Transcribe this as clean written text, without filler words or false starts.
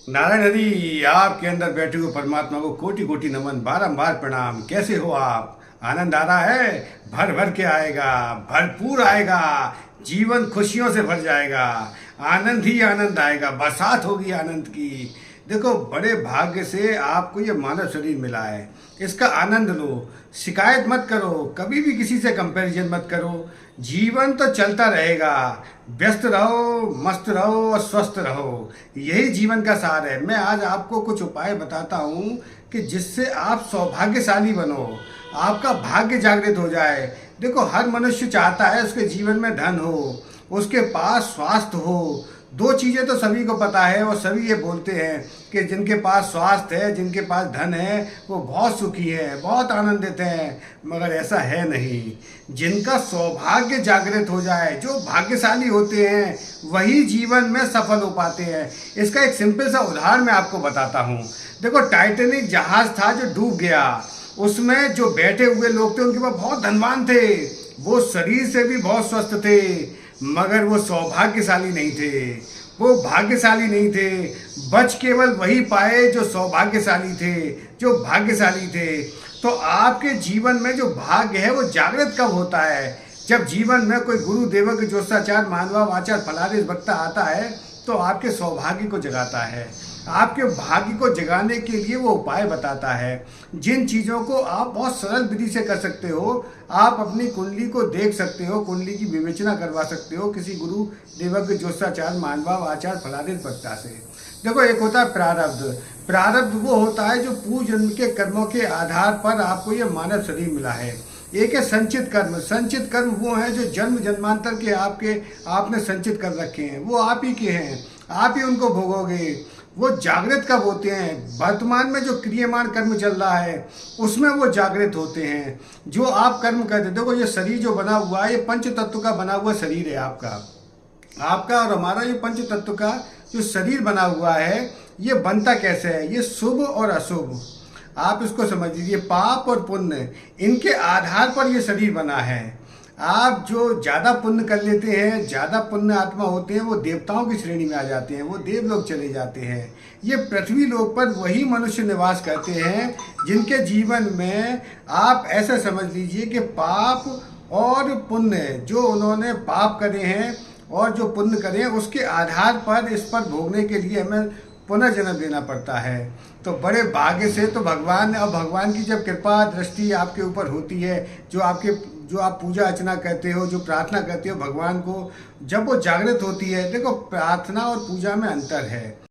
नारायण हरि, आपके अंदर बैठे हुए परमात्मा को कोटि कोटि नमन, बारंबार प्रणाम। कैसे हो आप? आनंद आ रहा है? भर भर के आएगा, भरपूर आएगा। जीवन खुशियों से भर जाएगा। आनंद ही आनंद आएगा, बरसात होगी आनंद की। देखो, बड़े भाग्य से आपको ये मानव शरीर मिला है, इसका आनंद लो। शिकायत मत करो, कभी भी किसी से कंपैरिजन मत करो। जीवन तो चलता रहेगा। व्यस्त रहो, मस्त रहो और स्वस्थ रहो, यही जीवन का सार है। मैं आज आपको कुछ उपाय बताता हूँ कि जिससे आप सौभाग्यशाली बनो, आपका भाग्य जागृत हो जाए। देखो, हर मनुष्य चाहता है उसके जीवन में धन हो, उसके पास स्वास्थ्य हो। दो चीज़ें तो सभी को पता है और सभी ये बोलते हैं कि जिनके पास स्वास्थ्य है, जिनके पास धन है, वो बहुत सुखी है, बहुत आनंदित हैं। मगर ऐसा है नहीं। जिनका सौभाग्य जागृत हो जाए, जो भाग्यशाली होते हैं, वही जीवन में सफल हो पाते हैं। इसका एक सिंपल सा उदाहरण मैं आपको बताता हूँ। देखो, टाइटैनिक जहाज़ था जो डूब गया, उसमें जो बैठे हुए लोग थे उनके पास बहुत धनवान थे, वो शरीर से भी बहुत स्वस्थ थे, मगर वो सौभाग्यशाली नहीं थे, वो भाग्यशाली नहीं थे। बच केवल वही पाए जो सौभाग्यशाली थे, जो भाग्यशाली थे। तो आपके जीवन में जो भाग्य है वो जागृत कब होता है? जब जीवन में कोई गुरु देवक ज्योतिषाचार मानवा वाचार फलादेश वक्ता आता है तो आपके सौभाग्य को जगाता है, आपके भाग्य को जगाने के लिए वो उपाय बताता है। जिन चीज़ों को आप बहुत सरल विधि से कर सकते हो, आप अपनी कुंडली को देख सकते हो, कुंडली की विवेचना करवा सकते हो किसी गुरु देवज्ञ ज्योतिषाचार्य मानवा आचार्य फलादेश वक्ता से। देखो, एक होता है प्रारब्ध। प्रारब्ध वो होता है जो पूर्व जन्म के कर्मों के आधार पर आपको ये मानव शरीर मिला है। एक है संचित कर्म। संचित कर्म वो हैं जो जन्म जन्मांतर के आपने संचित कर रखे हैं, वो आप ही के हैं, आप ही उनको भोगोगे। वो जागृत कब होते हैं? वर्तमान में जो क्रियमान कर्म चल रहा है उसमें वो जागृत होते हैं। जो आप कर्म करते, देखो ये शरीर जो बना हुआ है, ये पंच तत्व का बना हुआ शरीर है आपका और हमारा। ये पंच तत्व का जो शरीर बना हुआ है, ये बनता कैसे है? ये शुभ और अशुभ, आप इसको समझ लीजिए, पाप और पुण्य, इनके आधार पर ये शरीर बना है। आप जो ज़्यादा पुण्य कर लेते हैं, ज़्यादा पुण्य आत्मा होते हैं, वो देवताओं की श्रेणी में आ जाते हैं, वो देव लोग चले जाते हैं। ये पृथ्वी लोक पर वही मनुष्य निवास करते हैं जिनके जीवन में आप ऐसा समझ लीजिए कि पाप और पुण्य, जो उन्होंने पाप करे हैं और जो पुण्य करे हैं, उसके आधार पर इस पर भोगने के लिए हमें पुनर्जन्म देना पड़ता है। तो बड़े भाग्य से तो भगवान की जब कृपा दृष्टि आपके ऊपर होती है, जो आप पूजा अर्चना करते हो, जो प्रार्थना करते हो भगवान को, जब वो जागृत होती है। देखो, प्रार्थना और पूजा में अंतर है।